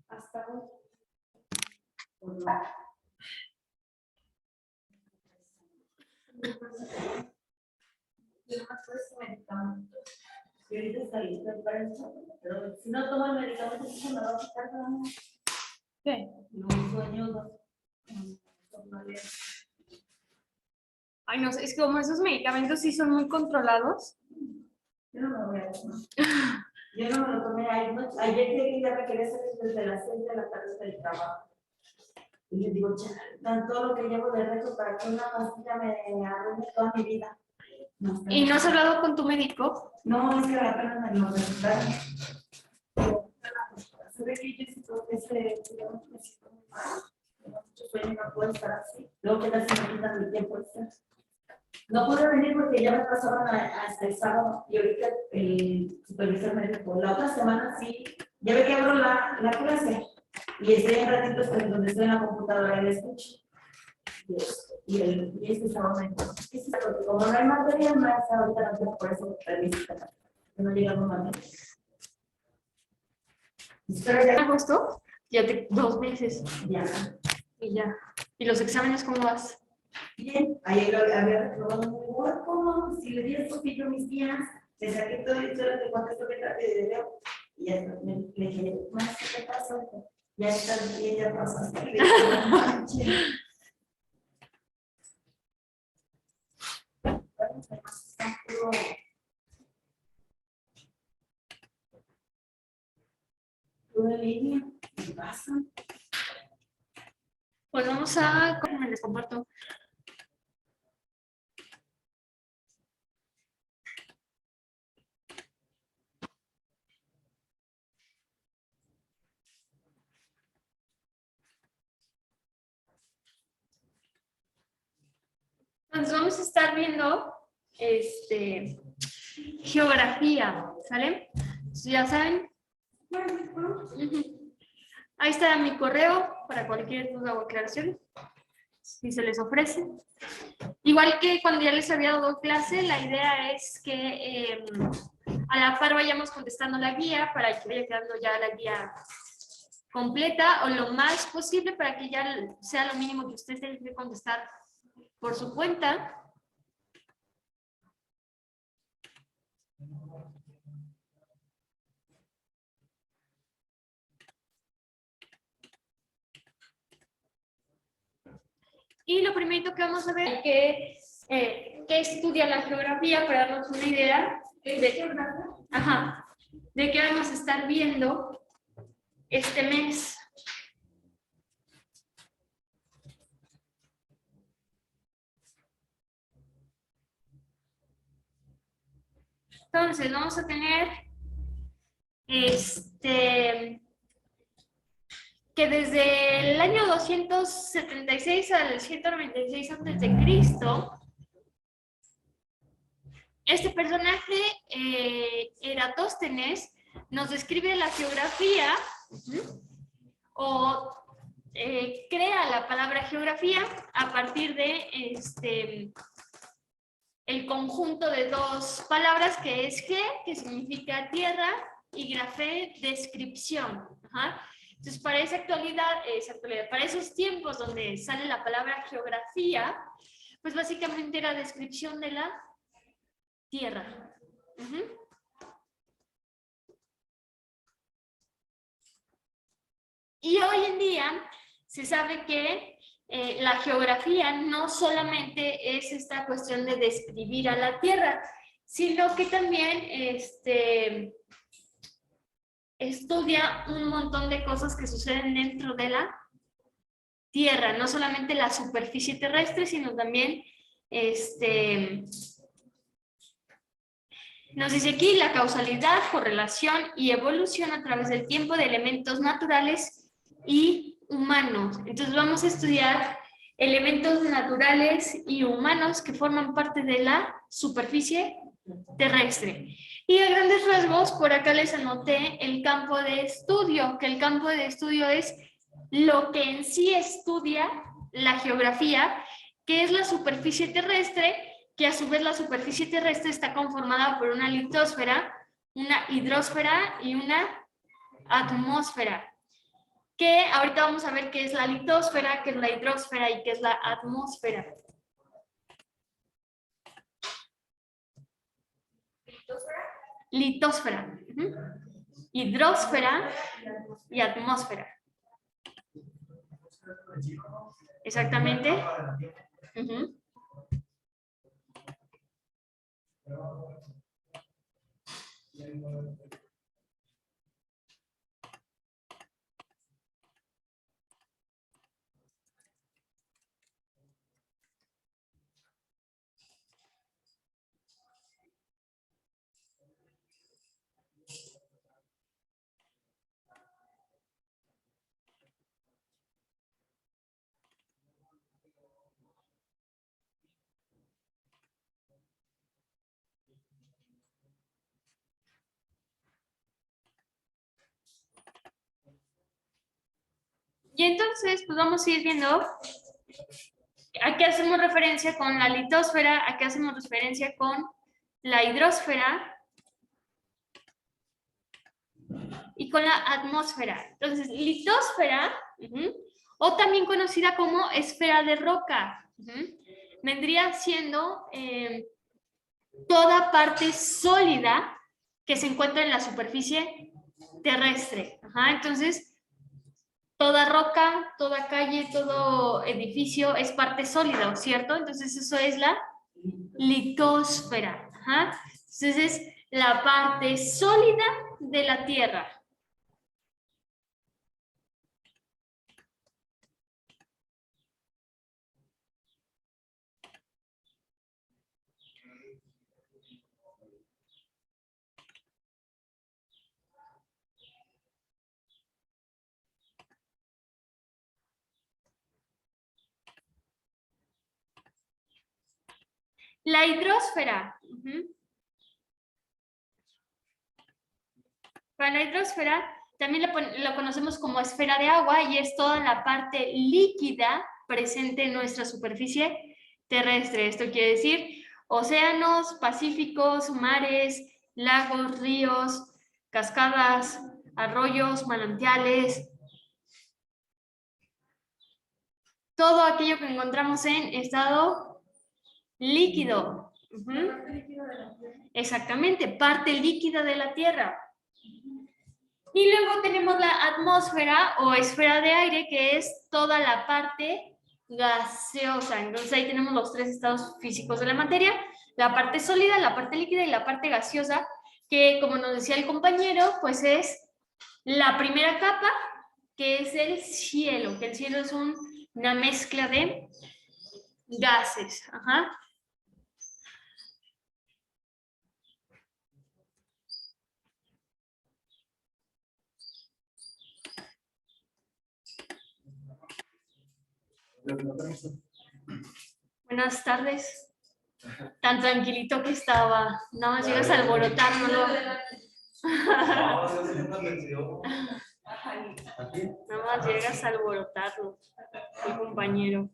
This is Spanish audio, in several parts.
Hasta hoy. Y ahorita está listo para eso, pero si no tomo el medicamento, se me va a quitar nada más. ¿Qué? Los sueños. Ay, no sé, es que como esos medicamentos sí son muy controlados. Yo no me lo voy a tomar. Yo no me lo tomé ayer que ya me quería hacer desde las 6 de la tarde del trabajo. Y les digo, tanto lo que llevo de reto para que una pastilla me arruine toda mi vida. No, ¿Y no has hablado con tu médico? no, es que apenas me lo recetaron. Se ve que yo siento que me siento muy mal. Tengo mucho sueño y no puedo estar así. Luego que casi me quitan mi tiempo. No pude venir porque ya me pasaban hasta el sábado y ahorita el supervisor me dijo, la otra semana sí, ya ve que abro la clase y estoy un ratito hasta donde estoy en la computadora y la escucho. Y este sábado me dijo, como no hay material más, ahorita no tengo por eso permiso, que no llegamos a ver. Pero ya en agosto, ya 2 meses. Ya. Y ya. ¿Y los exámenes cómo vas? Bien, ayer lo había reprobado muy bueno, si le di el poquillo a mis tías, le saqué todo y solo te contesto que trate de video. Y ya le dije, más ¿qué te pasa? Ya está bien, ya pasó. Todo en línea, ¿qué pasa? Pues vamos a... ¿Cómo me les comparto? Entonces vamos a estar viendo geografía, ¿sale? Entonces, ya saben. Ahí está mi correo para cualquier duda o aclaración, si se les ofrece. Igual que cuando ya les había dado clase, la idea es que a la par vayamos contestando la guía para que vaya quedando ya la guía completa o lo más posible para que ya sea lo mínimo que ustedes tengan que contestar por su cuenta. Y lo primero que vamos a ver es que estudia la geografía para darnos una idea de qué vamos a estar viendo este mes. Entonces, vamos a tener que desde el año 276 al 196 a.C., este personaje, Eratóstenes, nos describe la geografía o crea la palabra geografía a partir de el conjunto de dos palabras que es que significa tierra, y grafé, descripción. Entonces, para esa actualidad, para esos tiempos donde sale la palabra geografía, pues básicamente era descripción de la tierra. Y hoy en día se sabe que la geografía no solamente es esta cuestión de describir a la tierra, sino que también estudia un montón de cosas que suceden dentro de la tierra, no solamente la superficie terrestre, sino también nos dice aquí la causalidad, correlación y evolución a través del tiempo de elementos naturales y humanos. Entonces vamos a estudiar elementos naturales y humanos que forman parte de la superficie terrestre. Y a grandes rasgos, por acá les anoté el campo de estudio, que el campo de estudio es lo que en sí estudia la geografía, que es la superficie terrestre, que a su vez la superficie terrestre está conformada por una litosfera, una hidrosfera y una atmósfera. Que ahorita vamos a ver qué es la litosfera, qué es la hidrosfera y qué es la atmósfera. Litosfera, hidrosfera y atmósfera. Exactamente. Y entonces, pues vamos a ir viendo a qué hacemos referencia con la litosfera, a qué hacemos referencia con la hidrosfera y con la atmósfera. Entonces, litosfera, o también conocida como esfera de roca, vendría siendo toda parte sólida que se encuentra en la superficie terrestre. Entonces, toda roca, toda calle, todo edificio es parte sólida, ¿cierto? Entonces eso es la litosfera. Entonces es la parte sólida de la Tierra. La hidrosfera. Para la hidrosfera también lo conocemos como esfera de agua y es toda la parte líquida presente en nuestra superficie terrestre. Esto quiere decir océanos, pacíficos, mares, lagos, ríos, cascadas, arroyos, manantiales. Todo aquello que encontramos en estado líquido. Exactamente, parte líquida de la Tierra. Y luego tenemos la atmósfera o esfera de aire, que es toda la parte gaseosa. Entonces ahí tenemos los tres estados físicos de la materia, la parte sólida, la parte líquida y la parte gaseosa, que como nos decía el compañero, pues es la primera capa, que es el cielo, que el cielo es una mezcla de gases. Buenas tardes. Tan tranquilito que estaba. Nada más llegas a alborotarlo. Nada más llegas a alborotarlo, el compañero.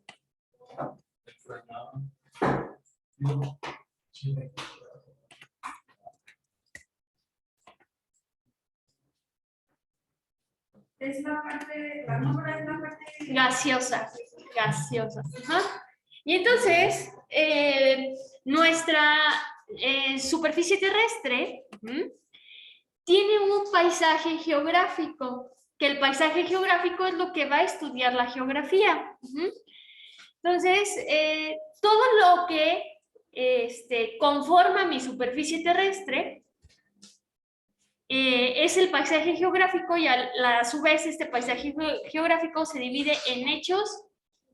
Es la parte, la atmósfera es la parte gaseosa. Y entonces, nuestra superficie terrestre tiene un paisaje geográfico, que el paisaje geográfico es lo que va a estudiar la geografía. Entonces, todo lo que conforma mi superficie terrestre es el paisaje geográfico y a su vez este paisaje geográfico se divide en hechos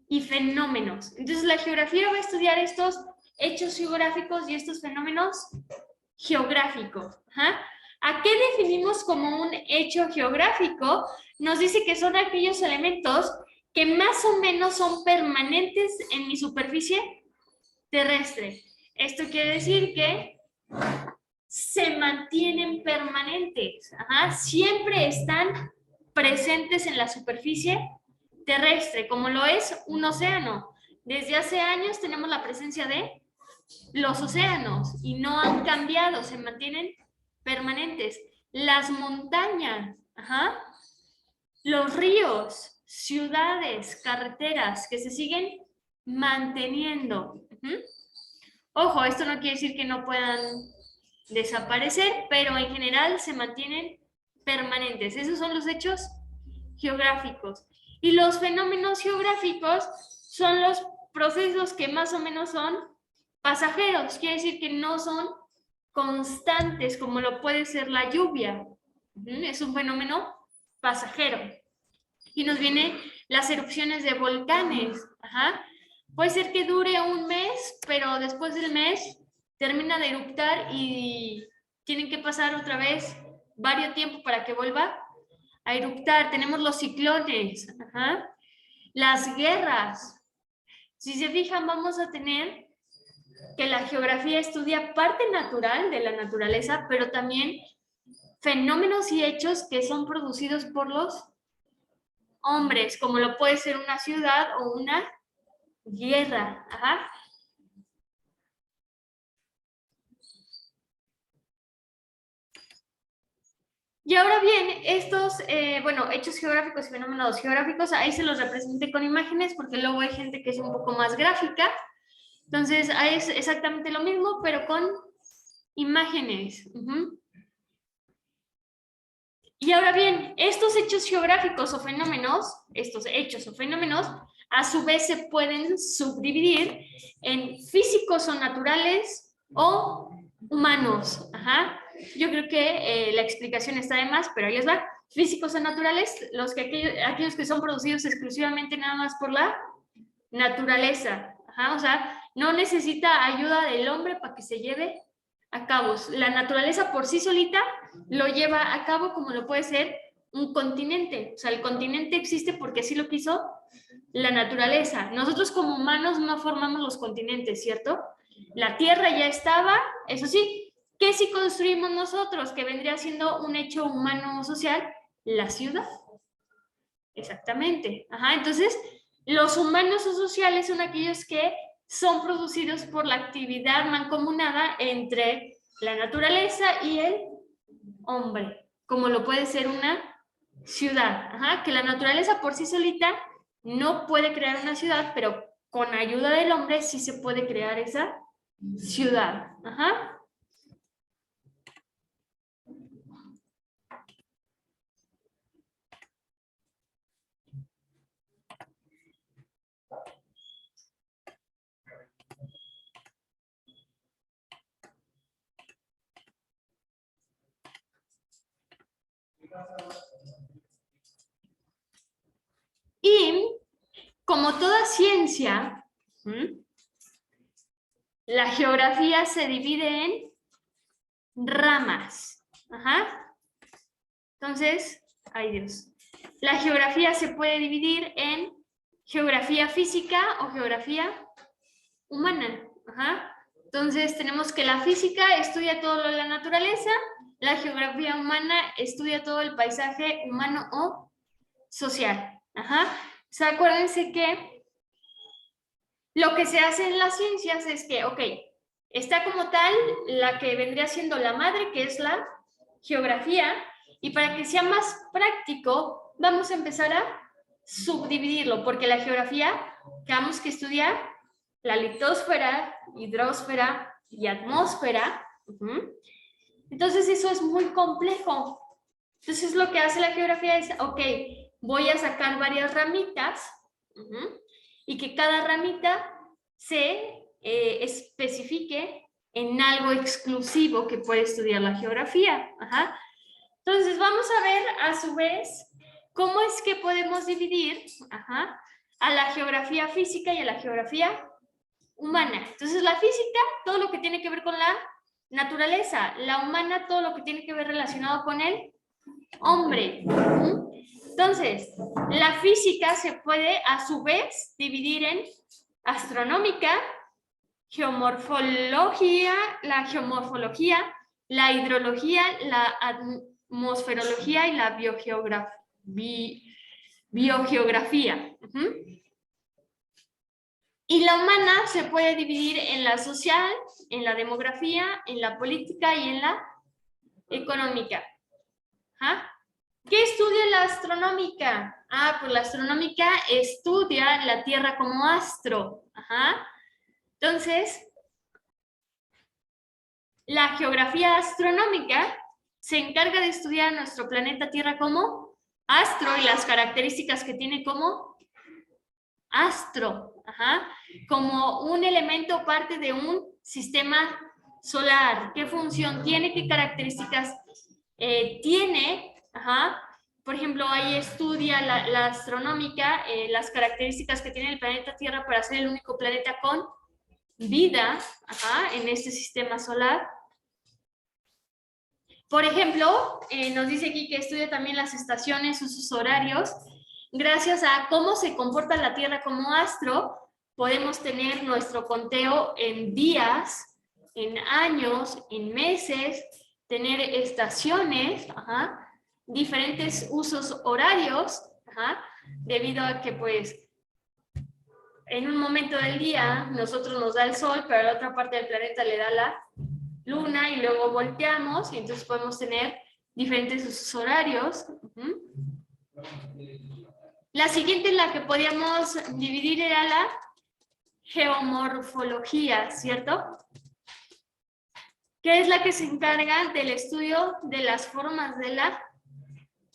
y fenómenos. Entonces la geografía va a estudiar estos hechos geográficos y estos fenómenos geográficos. ¿A qué definimos como un hecho geográfico? Nos dice que son aquellos elementos que más o menos son permanentes en mi superficie terrestre. Esto quiere decir que se mantienen permanentes, siempre están presentes en la superficie terrestre, como lo es un océano. Desde hace años tenemos la presencia de los océanos y no han cambiado, se mantienen permanentes. Las montañas, Ajá. Los ríos, ciudades, carreteras que se siguen manteniendo. Ojo, esto no quiere decir que no puedan desaparecer, pero en general se mantienen permanentes. Esos son los hechos geográficos. Y los fenómenos geográficos son los procesos que más o menos son pasajeros, quiere decir que no son constantes, como lo puede ser la lluvia. Es un fenómeno pasajero. Y nos vienen las erupciones de volcanes. Ajá. Puede ser que dure un mes, pero después del mes termina de eruptar y tienen que pasar otra vez varios tiempo para que vuelva a eruptar. Tenemos los ciclones, ajá. Las guerras. Si se fijan, vamos a tener que la geografía estudia parte natural de la naturaleza, pero también fenómenos y hechos que son producidos por los hombres, como lo puede ser una ciudad o una guerra. Ajá. Y ahora bien, estos, hechos geográficos y fenómenos geográficos, ahí se los representé con imágenes, porque luego hay gente que es un poco más gráfica. Entonces, ahí es exactamente lo mismo, pero con imágenes. Y ahora bien, estos hechos geográficos o fenómenos, a su vez se pueden subdividir en físicos o naturales o humanos. Ajá. Yo creo que la explicación está de más, pero ahí les va. Físicos o naturales, aquellos que son producidos exclusivamente nada más por la naturaleza. Ajá. O sea, no necesita ayuda del hombre para que se lleve a cabo. La naturaleza por sí solita lo lleva a cabo, como lo puede ser un continente. O sea, el continente existe porque así lo quiso la naturaleza. Nosotros como humanos no formamos los continentes, ¿cierto? La Tierra ya estaba, eso sí. ¿Qué si construimos nosotros? Que vendría siendo un hecho humano social, la ciudad. Exactamente. Ajá, entonces, los humanos o sociales son aquellos que son producidos por la actividad mancomunada entre la naturaleza y el hombre, como lo puede ser una ciudad. Ajá, que la naturaleza por sí solita no puede crear una ciudad, pero con ayuda del hombre sí se puede crear esa ciudad. Ajá. Y como toda ciencia, la geografía se divide en ramas. Ajá. Entonces, ay Dios. La geografía se puede dividir en geografía física o geografía humana. Ajá. Entonces, tenemos que la física estudia todo lo de la naturaleza, la geografía humana estudia todo el paisaje humano o social. Ajá. O sea, acuérdense que lo que se hace en las ciencias es que, ok, está como tal la que vendría siendo la madre, que es la geografía, y para que sea más práctico, vamos a empezar a subdividirlo, porque la geografía tenemos que estudiar la litosfera, hidrosfera y atmósfera. Entonces eso es muy complejo. Entonces lo que hace la geografía es, ok, voy a sacar varias ramitas y que cada ramita se especifique en algo exclusivo que puede estudiar la geografía. Ajá. Entonces vamos a ver a su vez cómo es que podemos dividir a la geografía física y a la geografía humana. Entonces la física, todo lo que tiene que ver con la naturaleza, la humana, todo lo que tiene que ver relacionado con el hombre. Entonces, la física se puede a su vez dividir en astronómica, geomorfología, la hidrología, la atmosferología y la biogeografía. Y la humana se puede dividir en la social, en la demografía, en la política y en la económica. ¿Qué estudia la astronómica? Ah, pues la astronómica estudia la Tierra como astro. Ajá. Entonces, la geografía astronómica se encarga de estudiar nuestro planeta Tierra como astro y las características que tiene como astro, ajá, como un elemento parte de un sistema solar. ¿Qué función tiene? ¿Qué características tiene? Ajá. Por ejemplo, ahí estudia la astronómica las características que tiene el planeta Tierra para ser el único planeta con vida, ajá, en este sistema solar. Por ejemplo, nos dice aquí que estudia también las estaciones, sus horarios. Gracias a cómo se comporta la Tierra como astro, podemos tener nuestro conteo en días, en años, en meses, tener estaciones, ajá, diferentes usos horarios, ajá, debido a que pues en un momento del día nosotros nos da el sol, pero a la otra parte del planeta le da la luna y luego volteamos y entonces podemos tener diferentes usos horarios. La siguiente en la que podíamos dividir era la geomorfología, ¿cierto? Que es la que se encarga del estudio de las formas de la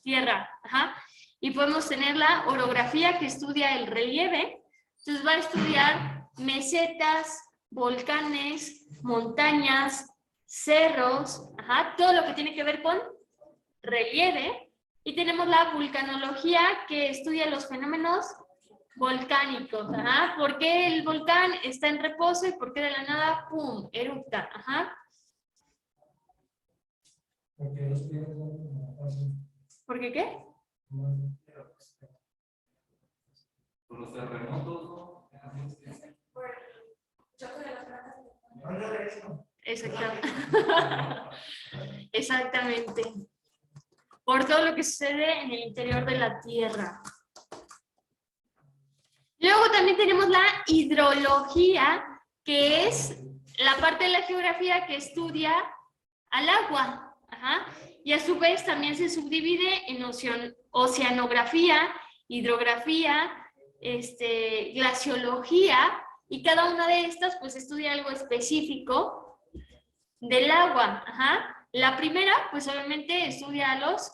Tierra. Ajá. Y podemos tener la orografía que estudia el relieve. Entonces va a estudiar mesetas, volcanes, montañas, cerros, ajá, todo lo que tiene que ver con relieve. Y tenemos la vulcanología que estudia los fenómenos volcánicos. Ajá. ¿Por qué el volcán está en reposo y por qué de la nada, pum, eructa? Ajá. ¿Por qué qué? Por los terremotos, ¿no? Exactamente. Exactamente. Por todo lo que sucede en el interior de la Tierra. Luego también tenemos la hidrología, que es la parte de la geografía que estudia al agua. Ajá. Y a su vez también se subdivide en oceanografía, hidrografía, glaciología, y cada una de estas pues estudia algo específico del agua. Ajá. La primera pues obviamente estudia a los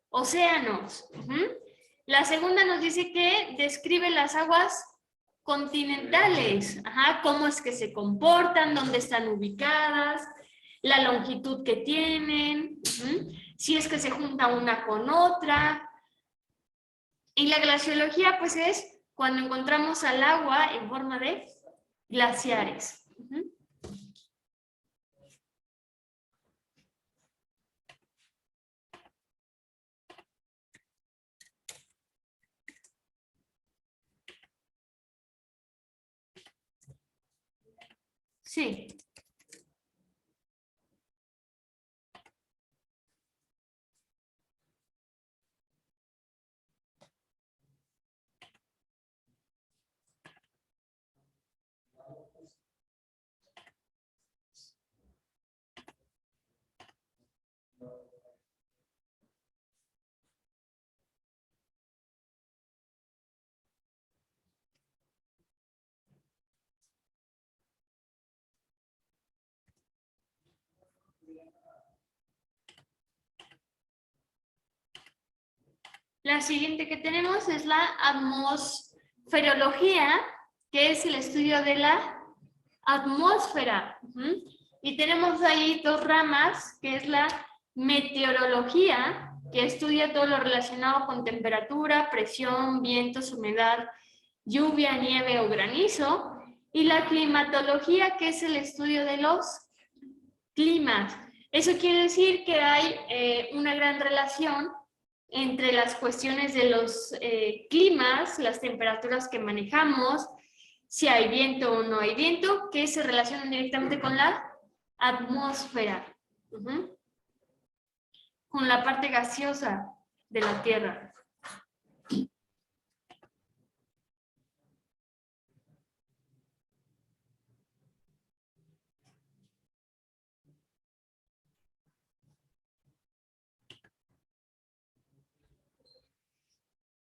océanos. La segunda nos dice que describe las aguas continentales, ajá, cómo es que se comportan, dónde están ubicadas, la longitud que tienen, si es que se junta una con otra. Y la glaciología pues es cuando encontramos al agua en forma de glaciares. Sí. La siguiente que tenemos es la atmosferología, que es el estudio de la atmósfera. Y tenemos ahí dos ramas, que es la meteorología, que estudia todo lo relacionado con temperatura, presión, vientos, humedad, lluvia, nieve o granizo. Y la climatología, que es el estudio de los climas. Eso quiere decir que hay una gran relación entre las cuestiones de los climas, las temperaturas que manejamos, si hay viento o no hay viento, que se relacionan directamente con la atmósfera, con la parte gaseosa de la Tierra.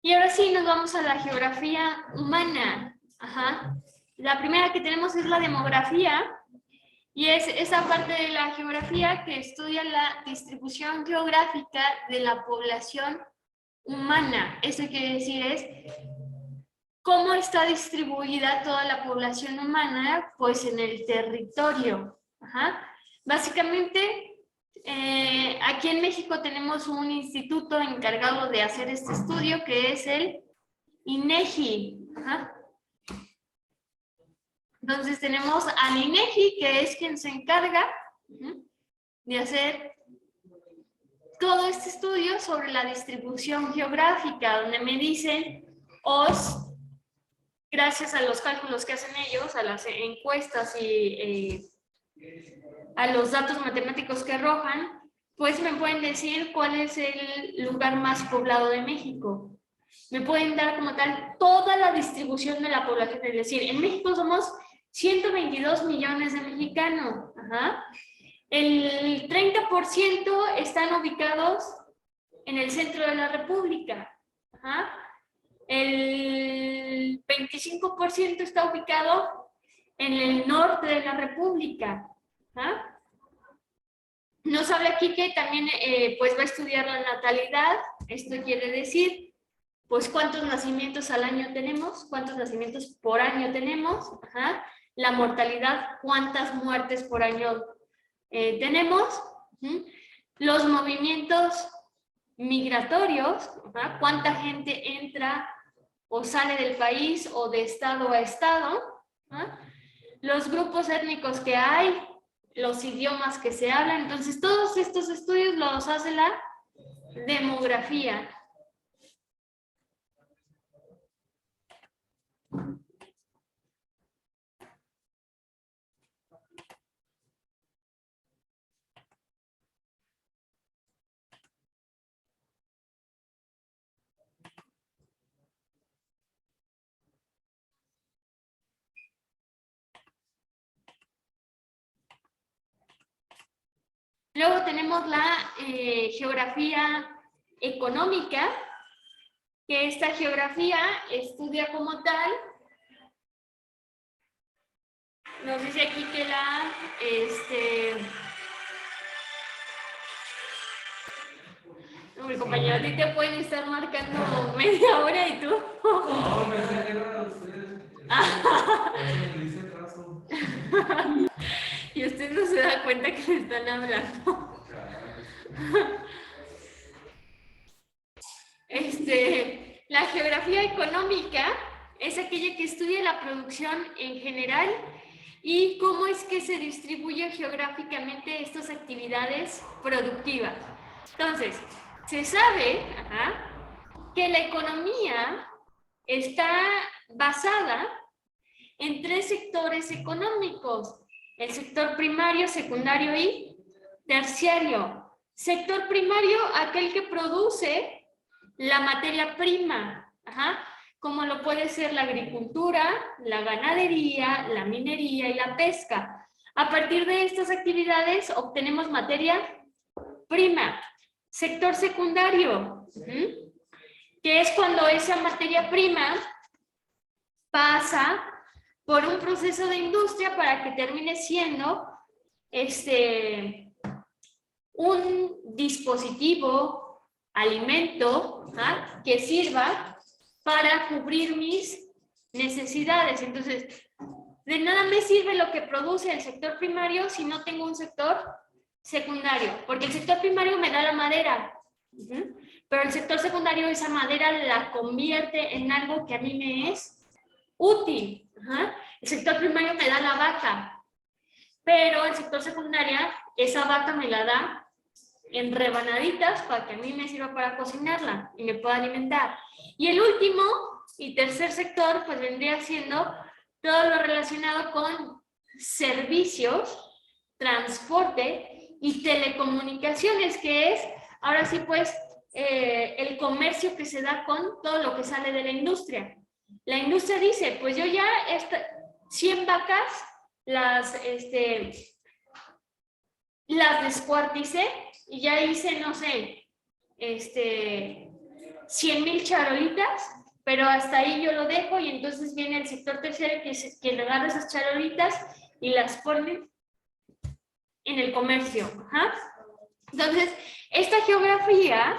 Y ahora sí nos vamos a la geografía humana. Ajá. La primera que tenemos es la demografía. Y es esa parte de la geografía que estudia la distribución geográfica de la población humana. Eso quiere decir es cómo está distribuida toda la población humana, pues en el territorio. Ajá. Básicamente, aquí en México tenemos un instituto encargado de hacer este estudio que es el INEGI. Ajá. Entonces tenemos al INEGI, que es quien se encarga de hacer todo este estudio sobre la distribución geográfica, donde me dicen, gracias a los cálculos que hacen ellos, a las encuestas y a los datos matemáticos que arrojan, pues me pueden decir cuál es el lugar más poblado de México. Me pueden dar como tal toda la distribución de la población, es decir, en México somos 122 millones de mexicanos. Ajá. El 30% están ubicados en el centro de la República. Ajá. El 25% está ubicado en el norte de la República. Ajá. Nos habla aquí que también pues va a estudiar la natalidad. Esto quiere decir, pues cuántos nacimientos al año tenemos, cuántos nacimientos por año tenemos. Ajá. La mortalidad, cuántas muertes por año tenemos. Los movimientos migratorios, ¿verdad? Cuánta gente entra o sale del país o de estado a estado, ¿verdad? Los grupos étnicos que hay, los idiomas que se hablan. Entonces todos estos estudios los hace la demografía. Luego tenemos la geografía económica, que esta geografía estudia como tal. Nos dice aquí que mi compañero, a ti te pueden estar marcando media hora y tú. No, pensé que era usted. Le hice caso. Y usted no se da cuenta que le están hablando. La geografía económica es aquella que estudia la producción en general y cómo es que se distribuyen geográficamente estas actividades productivas. Entonces, se sabe que la economía está basada en 3 sectores económicos: el sector primario, secundario y terciario. Sector primario, aquel que produce la materia prima, como lo puede ser la agricultura, la ganadería, la minería y la pesca. A partir de estas actividades obtenemos materia prima. Sector secundario, que es cuando esa materia prima pasa por un proceso de industria para que termine siendo un dispositivo, alimento, que sirva para cubrir mis necesidades. Entonces, de nada me sirve lo que produce el sector primario si no tengo un sector secundario, porque el sector primario me da la madera, pero el sector secundario esa madera la convierte en algo que a mí me es útil. El sector primario me da la vaca, pero el sector secundario esa vaca me la da en rebanaditas para que a mí me sirva para cocinarla y me pueda alimentar. Y el último y tercer sector pues vendría siendo todo lo relacionado con servicios, transporte y telecomunicaciones, que es ahora sí pues el comercio que se da con todo lo que sale de la industria. La industria dice, pues yo ya 100 vacas las descuarticé y ya hice, no sé, 100,000 charolitas, pero hasta ahí yo lo dejo y entonces viene el sector terciario que agarra esas charolitas y las pone en el comercio. Ajá. Entonces, esta geografía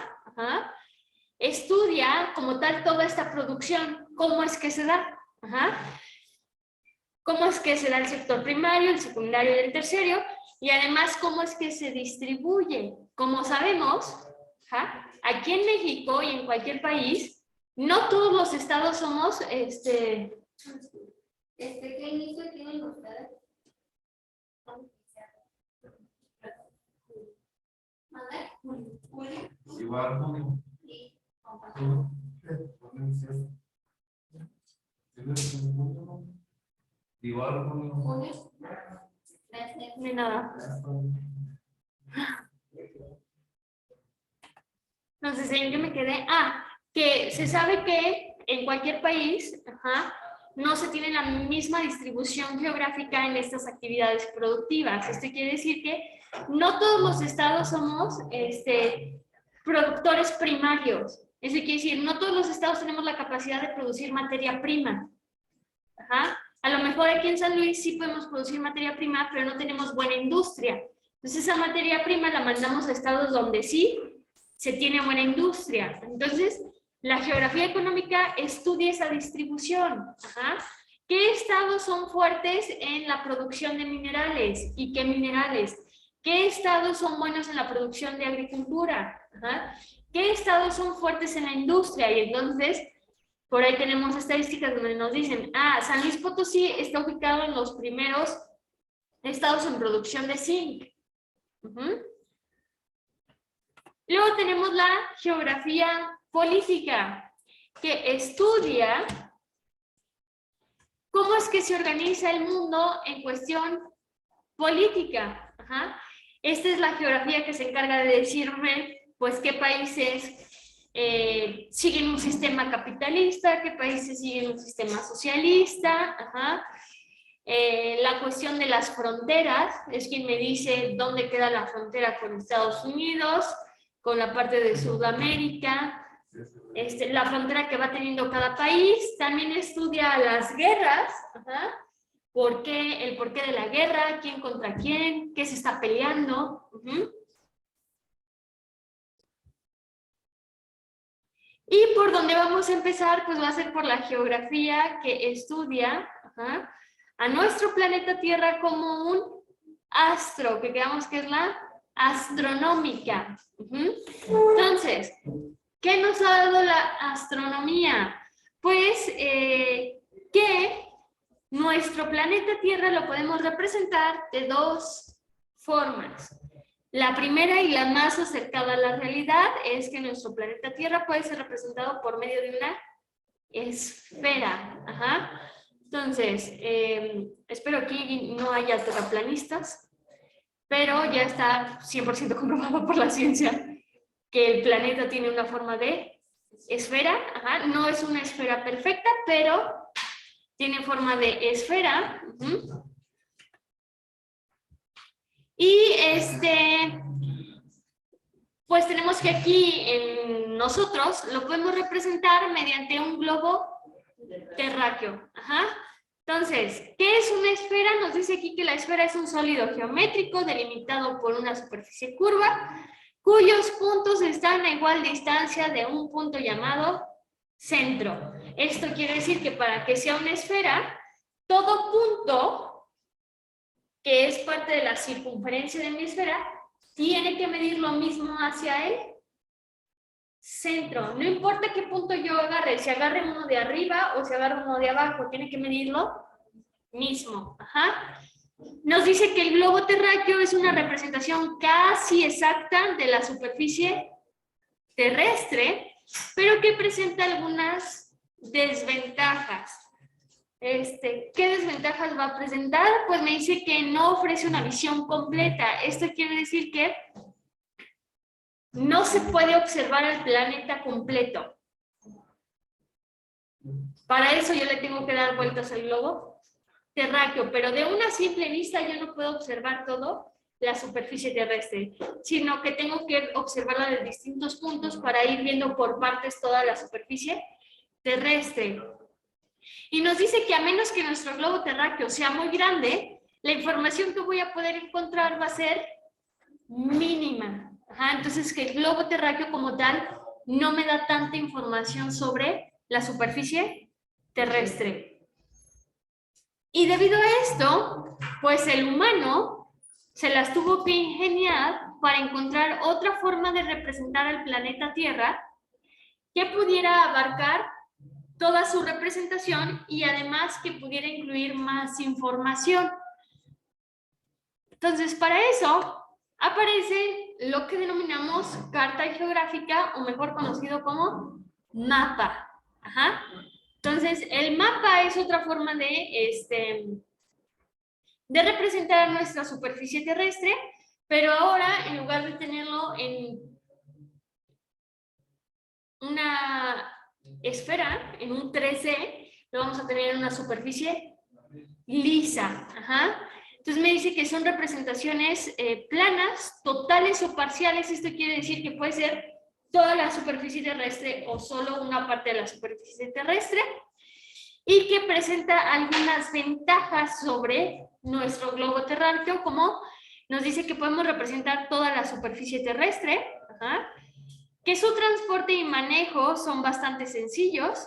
estudia como tal toda esta producción, cómo es que se da. Cómo es que se da el sector primario, el secundario y el terciario, y además cómo es que se distribuye. Como sabemos, aquí en México y en cualquier país, no todos los estados somos, ¿Qué inicio tienen ustedes? Igual, junio. Igual, junio. ni nada. Entonces, ¿en qué me quedé? Que se sabe que en cualquier país, no se tiene la misma distribución geográfica en estas actividades productivas. Esto quiere decir que no todos los estados somos productores primarios. Eso quiere decir, no todos los estados tenemos la capacidad de producir materia prima. A lo mejor aquí en San Luis sí podemos producir materia prima, pero no tenemos buena industria. Entonces esa materia prima la mandamos a estados donde sí se tiene buena industria. Entonces, la geografía económica estudia esa distribución. ¿Qué estados son fuertes en la producción de minerales? ¿Y qué minerales? ¿Qué estados son buenos en la producción de agricultura? ¿Qué estados son fuertes en la industria? Y entonces, por ahí tenemos estadísticas donde nos dicen, San Luis Potosí está ubicado en los primeros estados en producción de zinc. Luego tenemos la geografía política, que estudia cómo es que se organiza el mundo en cuestión política. Esta es la geografía que se encarga de decirme, pues, qué países siguen un sistema capitalista, qué países siguen un sistema socialista. La cuestión de las fronteras, es quien me dice dónde queda la frontera con Estados Unidos, con la parte de Sudamérica, la frontera que va teniendo cada país. También estudia las guerras, el porqué de la guerra, quién contra quién, qué se está peleando. Y por donde vamos a empezar, pues va a ser por la geografía que estudia a nuestro planeta Tierra como un astro, que creamos que es la astronómica. Entonces, ¿qué nos ha dado la astronomía? Pues que nuestro planeta Tierra lo podemos representar de dos formas. La primera y la más acercada a la realidad es que nuestro planeta Tierra puede ser representado por medio de una esfera. Entonces, espero que no haya terraplanistas, pero ya está 100% comprobado por la ciencia que el planeta tiene una forma de esfera. No es una esfera perfecta, pero tiene forma de esfera. Y pues tenemos que aquí en nosotros lo podemos representar mediante un globo terráqueo. Entonces, ¿qué es una esfera? Nos dice aquí que la esfera es un sólido geométrico delimitado por una superficie curva, cuyos puntos están a igual distancia de un punto llamado centro. Esto quiere decir que para que sea una esfera, todo punto que es parte de la circunferencia de mi esfera tiene que medir lo mismo hacia el centro. No importa qué punto yo agarre, si agarre uno de arriba o si agarre uno de abajo, tiene que medir lo mismo. Nos dice que el globo terráqueo es una representación casi exacta de la superficie terrestre, pero que presenta algunas desventajas. ¿Qué desventajas va a presentar? Pues me dice que no ofrece una visión completa. Esto quiere decir que no se puede observar el planeta completo. Para eso yo le tengo que dar vueltas al globo terráqueo, pero de una simple vista yo no puedo observar todo la superficie terrestre, sino que tengo que observarla de distintos puntos para ir viendo por partes toda la superficie terrestre. Y nos dice que a menos que nuestro globo terráqueo sea muy grande, la información que voy a poder encontrar va a ser mínima. Ajá, entonces que el globo terráqueo como tal no me da tanta información sobre la superficie terrestre. Y debido a esto, pues el humano se las tuvo que ingeniar para encontrar otra forma de representar al planeta Tierra que pudiera abarcar toda su representación y además que pudiera incluir más información. Entonces, para eso aparece lo que denominamos carta geográfica, o mejor conocido como mapa. Ajá. Entonces, el mapa es otra forma de representar nuestra superficie terrestre, pero ahora, en lugar de tenerlo en una esfera, en un 3D, lo vamos a tener en una superficie lisa. Ajá. Entonces me dice que son representaciones planas, totales o parciales. Esto quiere decir que puede ser toda la superficie terrestre o solo una parte de la superficie terrestre, y que presenta algunas ventajas sobre nuestro globo terráqueo, como nos dice que podemos representar toda la superficie terrestre, ajá, que su transporte y manejo son bastante sencillos,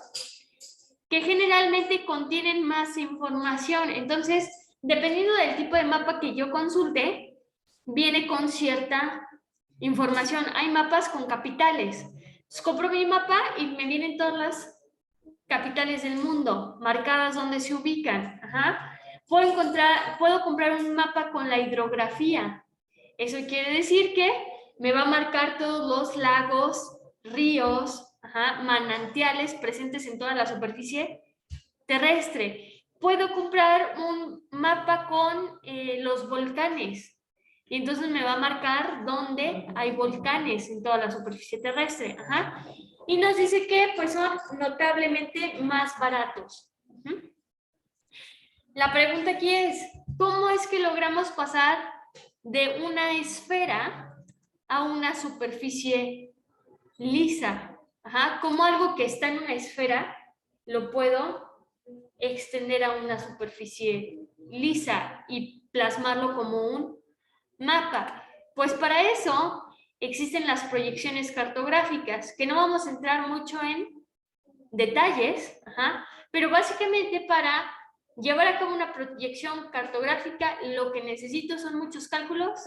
que generalmente contienen más información. Entonces, dependiendo del tipo de mapa que yo consulte, viene con cierta información. Hay mapas con capitales. Entonces, compro mi mapa y me vienen todas las capitales del mundo, marcadas donde se ubican. Ajá. Puedo comprar un mapa con la hidrografía. Eso quiere decir que me va a marcar todos los lagos, ríos, ajá, manantiales presentes en toda la superficie terrestre. Puedo comprar un mapa con los volcanes, y entonces me va a marcar dónde hay volcanes en toda la superficie terrestre. Ajá. Y nos dice que pues, son notablemente más baratos. La pregunta aquí es, ¿cómo es que logramos pasar de una esfera a una superficie lisa? Ajá. ¿Cómo algo que está en una esfera lo puedo extender a una superficie lisa y plasmarlo como un mapa? Pues para eso existen las proyecciones cartográficas, que no vamos a entrar mucho en detalles, ajá, pero básicamente para llevar a cabo una proyección cartográfica lo que necesito son muchos cálculos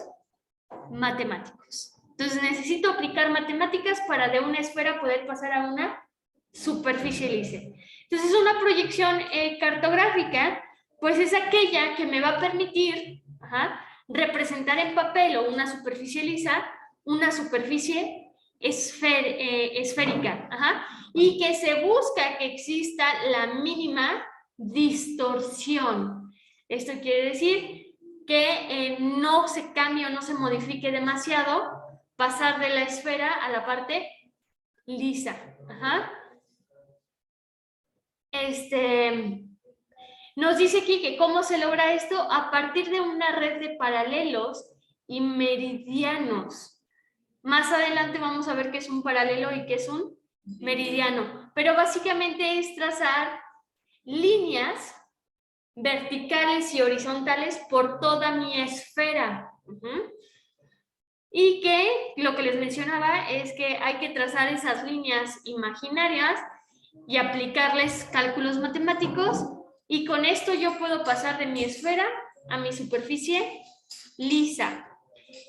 matemáticos. Entonces necesito aplicar matemáticas para de una esfera poder pasar a una superficie lisa. Entonces una proyección cartográfica pues es aquella que me va a permitir, ajá, representar en papel o una superficie lisa, una superficie esférica, ajá, y que se busca que exista la mínima distorsión. Esto quiere decir que no se cambie o no se modifique demasiado, pasar de la esfera a la parte lisa. Ajá. Nos dice aquí que cómo se logra esto a partir de una red de paralelos y meridianos. Más adelante vamos a ver qué es un paralelo y qué es un meridiano, pero básicamente es trazar líneas verticales y horizontales por toda mi esfera. Y que lo que les mencionaba es que hay que trazar esas líneas imaginarias y aplicarles cálculos matemáticos, y con esto yo puedo pasar de mi esfera a mi superficie lisa.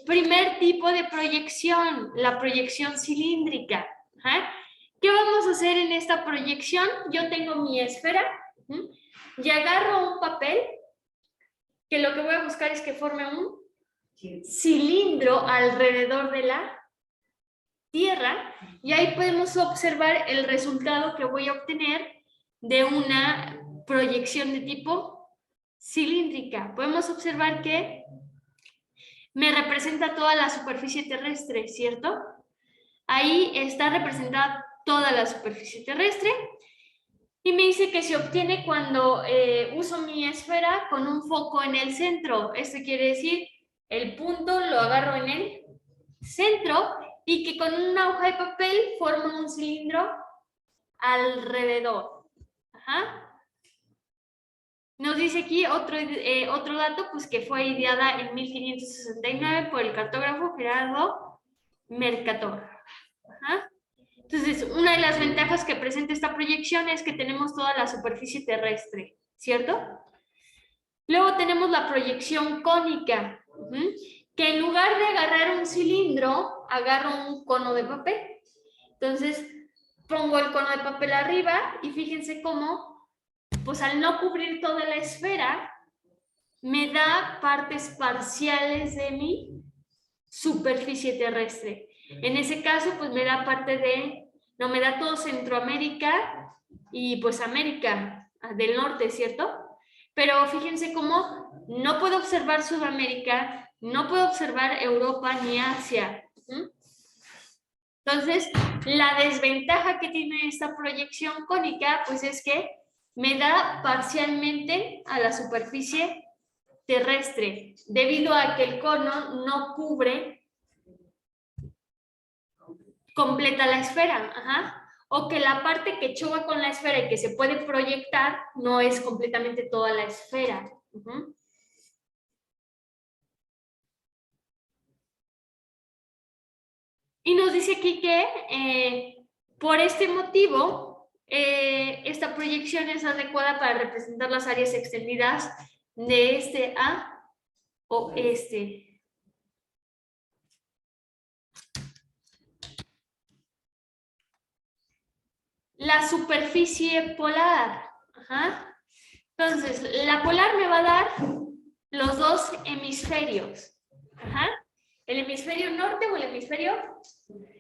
Primer tipo de proyección, la proyección cilíndrica. ¿Ah? ¿Qué vamos a hacer en esta proyección? Yo tengo mi esfera y agarro un papel que lo que voy a buscar es que forme un cilindro alrededor de la Tierra, y ahí podemos observar el resultado que voy a obtener de una proyección de tipo cilíndrica. Podemos observar que me representa toda la superficie terrestre, ¿cierto? Ahí está representada toda la superficie terrestre, y me dice que se obtiene cuando uso mi esfera con un foco en el centro. Esto quiere decir el punto lo agarro en el centro y que con una hoja de papel forma un cilindro alrededor. Ajá. Nos dice aquí otro dato, pues que fue ideada en 1569 por el cartógrafo Gerardo Mercator. Ajá. Entonces, una de las ventajas que presenta esta proyección es que tenemos toda la superficie terrestre, ¿cierto? Luego tenemos la proyección cónica, que en lugar de agarrar un cilindro, agarro un cono de papel. Entonces, pongo el cono de papel arriba y fíjense cómo, pues al no cubrir toda la esfera, me da partes parciales de mi superficie terrestre. En ese caso, pues me da no me da todo Centroamérica y pues América del Norte, ¿cierto? Pero fíjense cómo no puedo observar Sudamérica, no puedo observar Europa ni Asia. Entonces, la desventaja que tiene esta proyección cónica, pues es que me da parcialmente a la superficie terrestre, debido a que el cono no cubre completa la esfera, o que la parte que choca con la esfera y que se puede proyectar no es completamente toda la esfera. Y nos dice aquí que por este motivo esta proyección es adecuada para representar las áreas extendidas de este a oeste. La superficie polar. Entonces, la polar me va a dar los dos hemisferios. El hemisferio norte o el hemisferio.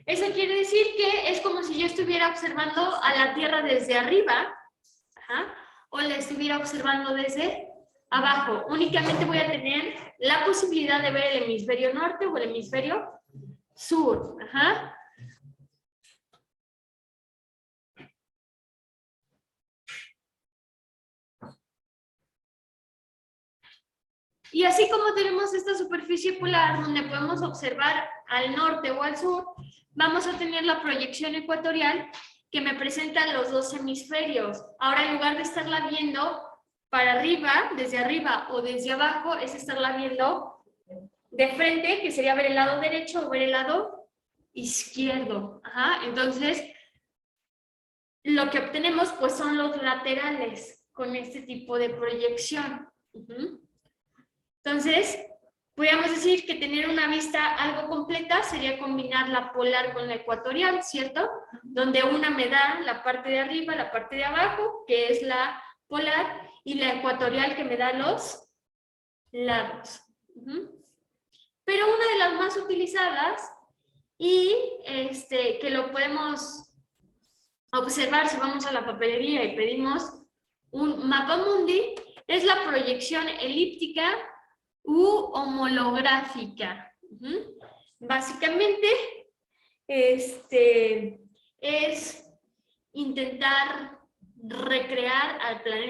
Eso quiere decir que es como si yo estuviera observando a la Tierra desde arriba, o la estuviera observando desde abajo. Únicamente voy a tener la posibilidad de ver el hemisferio norte o el hemisferio sur. Y así como tenemos esta superficie polar donde podemos observar al norte o al sur, vamos a tener la proyección ecuatorial que me presenta los dos hemisferios. Ahora, en lugar de estarla viendo para arriba, desde arriba o desde abajo, es estarla viendo de frente, que sería ver el lado derecho o ver el lado izquierdo. Entonces, lo que obtenemos pues son los laterales con este tipo de proyección. Entonces, podríamos decir que tener una vista algo completa sería combinar la polar con la ecuatorial, ¿cierto? Donde una me da la parte de arriba, la parte de abajo, que es la polar, y la ecuatorial que me da los lados. Pero una de las más utilizadas y que lo podemos observar si vamos a la papelería y pedimos un mapa mundi es la proyección elíptica u homolográfica. Básicamente, es intentar recrear al planeta